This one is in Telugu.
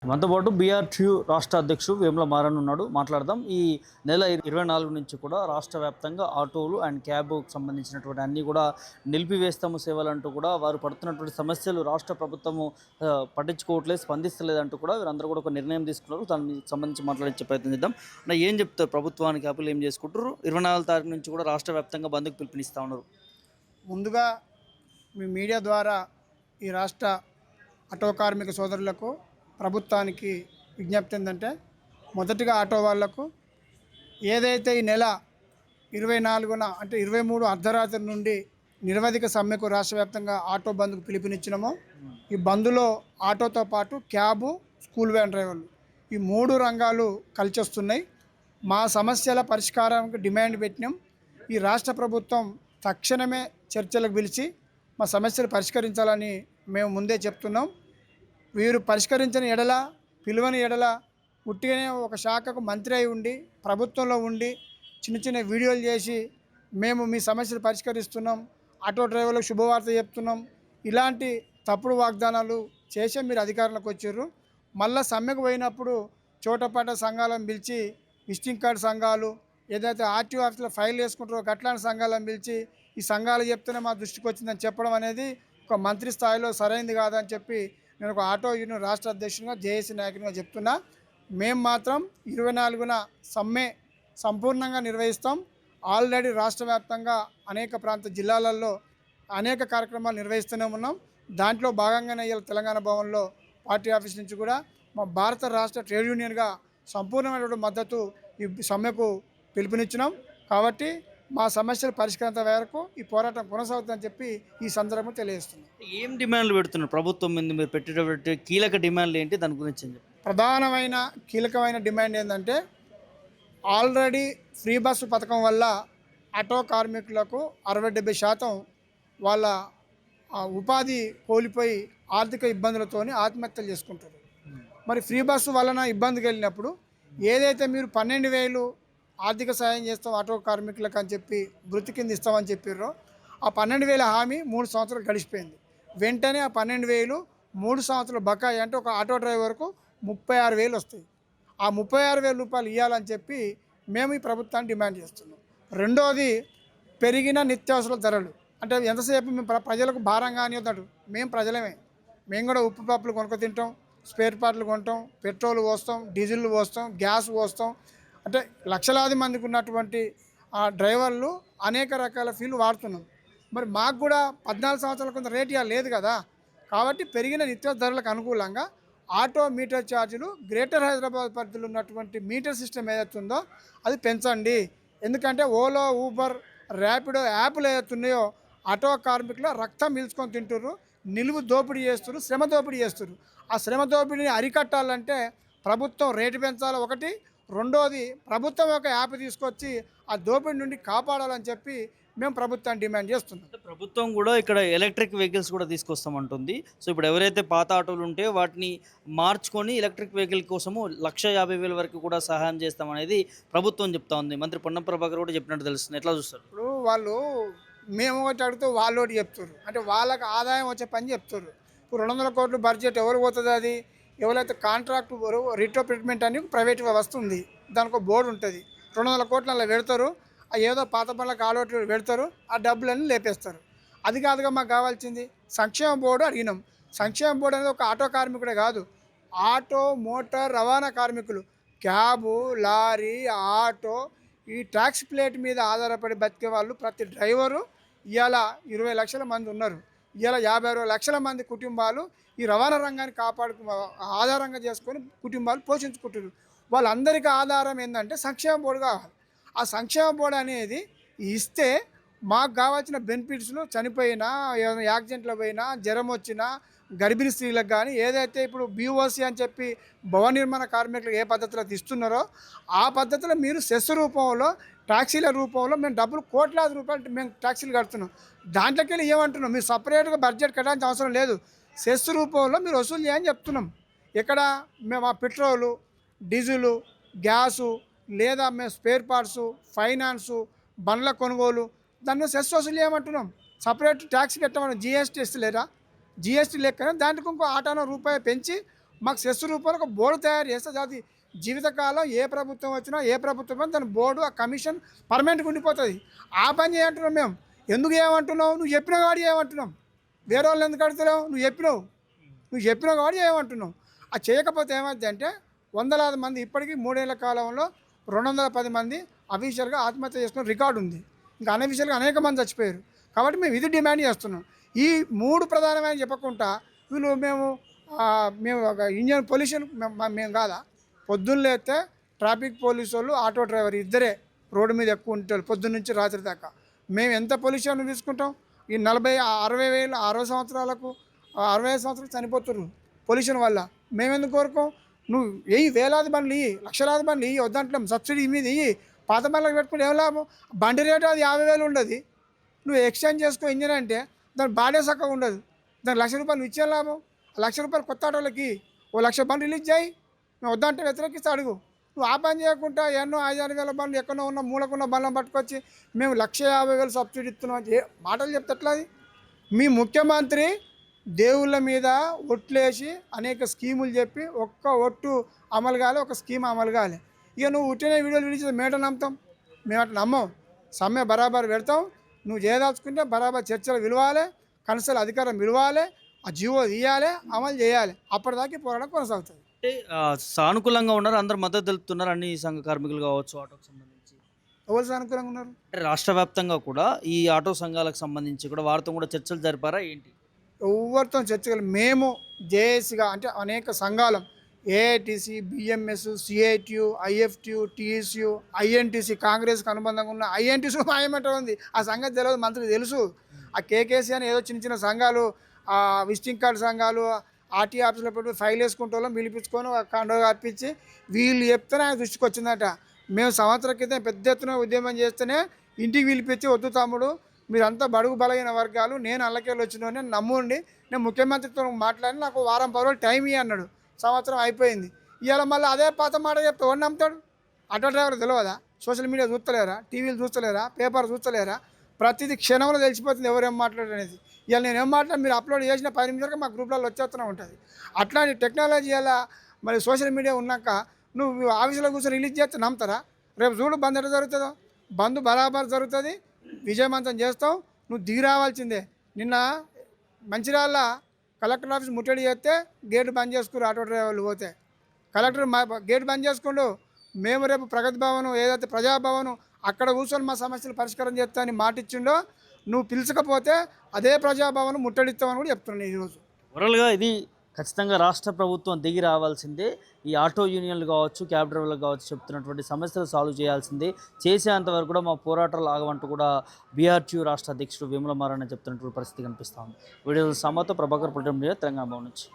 మనతో పాటు బీఆర్టీయూ రాష్ట్ర అధ్యక్షుడు వేముల మారన్ ఉన్నాడు. మాట్లాడదాం. ఈ నెల 24 నుంచి కూడా రాష్ట్ర వ్యాప్తంగా ఆటోలు అండ్ క్యాబ్కు సంబంధించినటువంటి అన్నీ కూడా నిలిపివేస్తాము సేవలంటూ కూడా వారు పడుతున్నటువంటి సమస్యలు రాష్ట్ర ప్రభుత్వము పట్టించుకోవట్లేదు, స్పందిస్తలేదంటూ కూడా వీరందరూ కూడా ఒక నిర్ణయం తీసుకున్నారు. దానికి సంబంధించి మాట్లాడించే ప్రయత్నం చేద్దాం. ఏం చెప్తారు ప్రభుత్వానికి? అప్పులు ఏం చేసుకుంటారు? 24 తారీఖు నుంచి కూడా రాష్ట్ర వ్యాప్తంగా బంద్కు పిలుపునిస్తూ ఉన్నారు. ముందుగా మీ మీడియా ద్వారా ఈ రాష్ట్ర ఆటో కార్మిక సోదరులకు ప్రభుత్వానికి విజ్ఞప్తి ఏంటంటే, మొదటిగా ఆటో వాళ్లకు ఏదైతే ఈ నెల 24న అంటే 23 అర్ధరాత్రి నుండి నిరవధిక సమ్మెకు రాష్ట్ర వ్యాప్తంగా ఆటో బంద్కు పిలుపునిచ్చినామో, ఈ బంద్లో ఆటోతో పాటు క్యాబు, స్కూల్ వ్యాన్ డ్రైవర్లు ఈ 3 రంగాలు కలిసి వస్తున్నాయి. మా సమస్యల పరిష్కారానికి డిమాండ్ పెట్టినాం. ఈ రాష్ట్ర ప్రభుత్వం తక్షణమే చర్చలకు పిలిచి మా సమస్యలు పరిష్కరించాలని మేము ముందే చెప్తున్నాం. వీరు పరిష్కరించిన ఎడల, పిలువని ఎడల ఉట్టిగానే ఒక శాఖకు మంత్రి అయి ఉండి ప్రభుత్వంలో ఉండి చిన్న చిన్న వీడియోలు చేసి మేము మీ సమస్యలు పరిష్కరిస్తున్నాం, ఆటో డ్రైవర్లకు శుభవార్త చెప్తున్నాం, ఇలాంటి తప్పుడు వాగ్దానాలు చేసే మీరు అధికారంలోకి వచ్చారు. మళ్ళీ సమ్మెకు పోయినప్పుడు చోటపాట సంఘాలను పిలిచి, విజిటింగ్ కార్డు సంఘాలు, ఏదైతే ఆర్టీఓ ఆఫీస్లో ఫైల్ వేసుకుంటారో అట్లాంటి సంఘాలను పిలిచి ఈ సంఘాలు చెప్తేనే మా దృష్టికి వచ్చిందని చెప్పడం అనేది ఒక మంత్రి స్థాయిలో సరైనది కాదని చెప్పి నేను ఒక ఆటో యూనియన్ రాష్ట్ర అధ్యక్షునిగా, జేఏసీ నాయకునిగా చెప్తున్నా. మేము మాత్రం 24న సమ్మె సంపూర్ణంగా నిర్వహిస్తాం. ఆల్రెడీ రాష్ట్ర వ్యాప్తంగా అనేక ప్రాంత జిల్లాలలో అనేక కార్యక్రమాలు నిర్వహిస్తూనే ఉన్నాం. దాంట్లో భాగంగానే ఇవాళ తెలంగాణ భవన్లో పార్టీ ఆఫీస్ నుంచి కూడా మా భారత రాష్ట్ర ట్రేడ్ యూనియన్గా సంపూర్ణమైనటువంటి మద్దతు ఈ సమ్మెకు పిలుపునిచ్చినాం. కాబట్టి మా సమస్యలు పరిష్కరించే వరకు ఈ పోరాటం కొనసాగుతుందని చెప్పి ఈ సందర్భంగా తెలియజేస్తున్నాం. ఏం డిమాండ్లు పెడుతున్నారు ప్రభుత్వం మీద? మీరు పెట్టేటటువంటి కీలక డిమాండ్లు ఏంటి? దాని గురించి ఏం చెప్పండి. ప్రధానమైన కీలకమైన డిమాండ్ ఏంటంటే, ఆల్రెడీ ఫ్రీ బస్సు పథకం వల్ల ఆటో కార్మికులకు 60-70% వాళ్ళ ఉపాధి కోల్పోయి ఆర్థిక ఇబ్బందులతో ఆత్మహత్యలు చేసుకుంటారు. మరి ఫ్రీ బస్సు వలన ఇబ్బందికి వెళ్ళినప్పుడు ఏదైతే మీరు 12,000 ఆర్థిక సాయం చేస్తాం ఆటో కార్మికులకు అని చెప్పి వృత్తి కింద ఇస్తామని చెప్పారో, ఆ 12,000 హామీ 3 సంవత్సరాలు గడిచిపోయింది. వెంటనే ఆ 12,000 3 సంవత్సరాల బకాయి అంటే ఒక ఆటో డ్రైవర్కు 36,000 వస్తాయి. ఆ 36,000 రూపాయలు ఇవ్వాలని చెప్పి మేము ఈ ప్రభుత్వాన్ని డిమాండ్ చేస్తున్నాం. రెండోది, పెరిగిన నిత్యావసర ధరలు. అంటే ఎంతసేపు మేము ప్రజలకు భారంగా అనివద్దాడు. మేము ప్రజలమే, మేము కూడా ఉప్పు పప్పులు కొనుక్కు తింటాం, స్పేర్ పార్ట్లు కొంటాం, పెట్రోల్ పోస్తాం, డీజిల్ పోస్తాం, గ్యాస్ పోస్తాం. అంటే లక్షలాది మందికి ఉన్నటువంటి ఆ డ్రైవర్లు అనేక రకాల ఫీల్డ్ వాడుతున్నాం. మరి మాకు కూడా 14 సంవత్సరాల కొంత రేట్ ఇవ్వాలి లేదు కదా. కాబట్టి పెరిగిన నిత్య ధరలకు అనుకూలంగా ఆటో మీటర్ ఛార్జీలు గ్రేటర్ హైదరాబాద్ పరిధిలో ఉన్నటువంటి మీటర్ సిస్టమ్ ఏదైతుందో అది పెంచండి. ఎందుకంటే ఓలో, ఊబర్, ర్యాపిడో యాప్లు ఏదైతున్నాయో ఆటో కార్మికులు రక్తం పీల్చుకొని తింటున్నారు, నిలువు దోపిడీ చేస్తున్నారు, శ్రమ దోపిడీ చేస్తున్నారు. ఆ శ్రమ దోపిడీని అరికట్టాలంటే ప్రభుత్వం రేటు పెంచాలి ఒకటి. రెండోది, ప్రభుత్వం ఒక యాప్ తీసుకొచ్చి ఆ దోపిడీ నుండి కాపాడాలని చెప్పి మేము ప్రభుత్వాన్ని డిమాండ్ చేస్తున్నాం. ప్రభుత్వం కూడా ఇక్కడ ఎలక్ట్రిక్ వెహికల్స్ కూడా తీసుకొస్తామంటుంది. సో ఇప్పుడు ఎవరైతే పాత ఆటోలు ఉంటే వాటిని మార్చుకొని ఎలక్ట్రిక్ వెహికల్ కోసము 1,50,000 వరకు కూడా సహాయం చేస్తామనేది ప్రభుత్వం చెప్తా ఉంది. మంత్రి పొన్నం ప్రభాకర్ కూడా చెప్పినట్టు తెలుస్తుంది. ఎట్లా చూస్తారు? ఇప్పుడు వాళ్ళు మేము ఒకటి అడుగుతూ వాళ్ళు ఒకటి చెప్తారు. అంటే వాళ్ళకి ఆదాయం వచ్చే పని చెప్తారు. ఇప్పుడు 200 కోట్లు బడ్జెట్ ఎవరు పోతుంది? అది ఎవరైతే కాంట్రాక్ట్ రిటో ట్రీట్మెంట్ అని ప్రైవేట్ వ్యవస్థ ఉంది, దానికి ఒక బోర్డు ఉంటుంది. 200 కోట్లు అలా పెడతారు, ఏదో పాత పనులకు ఆలోటి పెడతారు, ఆ డబ్బులన్నీ లేపేస్తారు. అది కాదుగా మాకు కావాల్సింది. సంక్షేమ బోర్డు అడిగినాం. సంక్షేమ బోర్డు అనేది ఒక ఆటో కార్మికుడే కాదు, ఆటో మోటార్ రవాణా కార్మికులు, క్యాబు, లారీ, ఆటో, ఈ ట్యాక్స్ ప్లేట్ మీద ఆధారపడి బతికే వాళ్ళు ప్రతి డ్రైవరు ఇవాళ 20 లక్షల మంది ఉన్నారు. ఇవాళ 50 లక్షల మంది కుటుంబాలు ఈ రవాణా రంగాన్ని ఆధారంగా చేసుకొని కుటుంబాలు పోషించుకుంటున్నారు. వాళ్ళందరికీ ఆధారం ఏంటంటే సంక్షేమ బోర్డు కావాలి. ఆ సంక్షేమ బోర్డు అనేది ఇస్తే మాకు కావాల్సిన బెనిఫిట్స్లు, చనిపోయినా, ఏదైనా యాక్సిడెంట్లో పోయినా, జ్వరం వచ్చినా, గర్భిణీ స్త్రీలకు కానీ ఏదైతే ఇప్పుడు బీఓసీ అని చెప్పి భవన నిర్మాణ కార్మికులకు ఏ పద్ధతిలో ఇస్తున్నారో ఆ పద్ధతిలో మీరు సెస్ రూపంలో, ట్యాక్సీల రూపంలో మేము డబ్బులు కోట్లాది రూపాయలు మేము ట్యాక్సీలు కడుతున్నాం. దాంట్లోకి వెళ్ళి ఏమంటున్నాం, మీరు సపరేట్గా బడ్జెట్ కట్టాల్సిన అవసరం లేదు, సెస్ రూపంలో మీరు వసూలు చేయని చెప్తున్నాం. ఇక్కడ మేము ఆ పెట్రోలు, డీజిలు, గ్యాసు, లేదా మేము స్పేర్ పార్ట్సు, ఫైనాన్సు, బండ్ల కొనుగోలు, దాన్ని సెస్ వసూలు చేయమంటున్నాం. సపరేట్ ట్యాక్స్ పెట్టమని జిఎస్టీ ఇస్తలేరా? జిఎస్టీ లెక్కనే దాంట్లో ఇంకో ఆటానో రూపాయి పెంచి మాకు సెస్ రూపంలో ఒక బోర్డు తయారు చేస్తే అది జీవితకాలం ఏ ప్రభుత్వం వచ్చినా ఏ ప్రభుత్వం వచ్చినా దాని బోర్డు ఆ కమిషన్ పర్మనెంట్గా ఉండిపోతుంది. ఆ పని చేయంటున్నాం మేము. ఎందుకు ఏమంటున్నావు? నువ్వు చెప్పిన వాడు ఏమంటున్నాం? వేరే వాళ్ళు ఎందుకు అడుగుతున్నావు? నువ్వు చెప్పినావు కాబట్టి ఏమంటున్నావు. అది చేయకపోతే ఏమైంది అంటే వందలాది మంది ఇప్పటికీ 3 ఏళ్ల కాలంలో 210 మంది అఫీషియల్గా ఆత్మహత్య చేసుకున్న రికార్డు ఉంది. ఇంకా అనఫీషియల్గా అనేక మంది చచ్చిపోయారు. కాబట్టి మేము ఇది డిమాండ్ చేస్తున్నాం. ఈ 3 ప్రధానమైన చెప్పకుండా వీళ్ళు మేము ఒక ఇండియన్ పొల్యూషన్ మేము కాదా? పొద్దున్న లేస్తే ట్రాఫిక్ పోలీసు వాళ్ళు ఆటో డ్రైవర్ ఇద్దరే రోడ్డు మీద ఎక్కువ ఉంటారు పొద్దున్న నుంచి రాత్రి దాకా. మేము ఎంత పొల్యూషన్ తీసుకుంటాం? ఈ 60 సంవత్సరాలకు 65 సంవత్సరాలు చనిపోతున్నారు పొల్యూషన్ వల్ల. మేమెందుకు కోరుకోం? నువ్వు వేలాది బండ్లు లక్షలాది బండ్లు వద్దంటున్నాం. సబ్సిడీ మీద పాత బండ్లకు పెట్టుకుంటే ఏం లాభం? బండి రేటు అది 50,000 ఉండదు. నువ్వు ఎక్స్చేంజ్ చేసుకో ఇంజన్ అంటే దాని బాడే చక్కగా ఉండదు. దానికి ₹1,00,000 ఇచ్చే లాభం. ₹1,00,000 కొత్త ఆటోలకి 1,00,000 బండ్లు రిలీజ్ చేయి. నువ్వు వద్దంటే వ్యతిరేకిస్తే అడుగు. నువ్వు ఆ పని చేయకుండా ఎన్నో 5-6 వేల బండ్లు ఎక్కడో ఉన్న మూలకున్న బండ్లను పట్టుకొచ్చి మేము 1,50,000 సబ్సిడీ ఇస్తున్నాం మాటలు చెప్తే ఎట్లా? అది మీ ముఖ్యమంత్రి దేవుళ్ళ మీద ఒట్లేసి అనేక స్కీములు చెప్పి ఒక్క ఒట్టు అమలు కాలే, ఒక స్కీమ్ అమలు కాలే. ఇక నువ్వు ఉట్టిన వీడియోలు విడిచి మేట నమ్ముతాం? మేము అట్లా నమ్మం. సమ్మె బరాబర్ పెడతాం. నువ్వు చేయదాల్చుకుంటే బరాబర్ చర్చలు విలువాలి, కన్సల్ అధికారం విలువాలి, ఆ జీవో తీయాలి, అమలు చేయాలి. అప్పటిదాకా పోరాటం కొనసాగుతుంది. అంటే సానుకూలంగా ఉన్నారు, అందరు మద్దతు తెలుపుతున్నారు, అన్ని సంఘ కార్మికులు కావచ్చు ఆటోకి సంబంధించి. ఎవరు సానుకూలంగా ఉన్నారు? అంటే రాష్ట్ర వ్యాప్తంగా కూడా ఈ ఆటో సంఘాలకు సంబంధించి కూడా వారితో కూడా చర్చలు జరిపారా ఏంటి? ఎవరితో చర్చలు మేము జేఏసీగా అంటే అనేక సంఘాలం AITC, BMS, CITU, IFTU, TSU, INTUC, కాంగ్రెస్కి అనుబంధంగా ఉన్న ఐఎన్టీసీ మాయమంట ఉంది. ఆ సంగతి తెలియదు, మంత్రికి తెలుసు. ఆ కేకేసీ అని ఏదో చిన్న చిన్న సంఘాలు, విజిటింగ్ కార్డు సంఘాలు ఆర్టీ ఆఫీసులో పెట్టి ఫైల్ వేసుకుంటే వాళ్ళని పిలిపించుకొని కండవ అర్పించి వీళ్ళు చెప్తేనే ఆయన దృష్టికి వచ్చిందట. మేము సంవత్సరం క్రితం పెద్ద ఎత్తున ఉద్యమం చేస్తేనే ఇంటికి పిలిపించి వద్దు తమ్ముడు మీరంతా బడుగు బలైన వర్గాలు, నేను అల్లకెళ్ళి వచ్చిన నమ్ముండి నేను ముఖ్యమంత్రితో మాట్లాడి నాకు 1 వారం 10 రోజులు టైం ఇవ్వ అన్నాడు. సంవత్సరం అయిపోయింది. ఇవాళ మళ్ళీ అదే పాత మాట చెప్తే ఎవరు నమ్ముతాడు? ఆటో డ్రైవర్ తెలియదా? సోషల్ మీడియా చూస్తలేరా? టీవీలు చూస్తలేరా? పేపర్ చూస్తలేరా? ప్రతిదీ క్షణంలో తెలిసిపోతుంది ఎవరేం మాట్లాడనేది. ఇవాళ నేను ఏం మాట్లాడి మీరు అప్లోడ్ చేసిన 10 నిమిషాలకు మా గ్రూప్లలో వచ్చేస్తూనే ఉంటుంది. అట్లాంటి టెక్నాలజీ అలా మరి సోషల్ మీడియా ఉన్నాక నువ్వు ఆఫీసులో కూర్చొని రిలీజ్ చేస్తే నమ్ముతారా? రేపు చూడు బంద్ ఎట్లా జరుగుతుందో. బంద్ బరాబర్ జరుగుతుంది, విజయవంతం చేస్తాం. నువ్వు దిగి రావాల్సిందే. నిన్న మంచిర్యాల కలెక్టర్ ఆఫీస్ ముట్టడి చేస్తే గేటు బంద్ చేసుకున్నారు ఆటో డ్రైవర్లు పోతే. కలెక్టర్ గేటు బంద్ చేసుకుంటూ మేము రేపు ప్రగతి భవన్ ఏదైతే ప్రజాభవన్ అక్కడ కూర్చొని మా సమస్యలు పరిష్కారం చేస్తా అని మాటిచ్చిండో నువ్వు పిలుచకపోతే అదే ప్రజాభవన్ ముట్టడిస్తామని కూడా చెప్తున్నాను ఈరోజు. ఓవరాల్గా ఇది ఖచ్చితంగా రాష్ట్ర ప్రభుత్వం దిగి రావాల్సిందే. ఈ ఆటో యూనియన్లు కావచ్చు, క్యాబ్ డ్రైవర్లు కావచ్చు చెప్తున్నటువంటి సమస్యలు సాల్వ్ చేయాల్సిందే. చేసేంతవరకు కూడా మా పోరాటాలు ఆగమంటూ కూడా బీఆర్టీయూ రాష్ట్ర అధ్యక్షుడు వేముల మారన్న చెప్తున్నటువంటి పరిస్థితి కనిపిస్తూ ఉంది. వీడియో సమతో ప్రభాకర్ పుట్టం తెలంగాణ భవన్ నుంచి.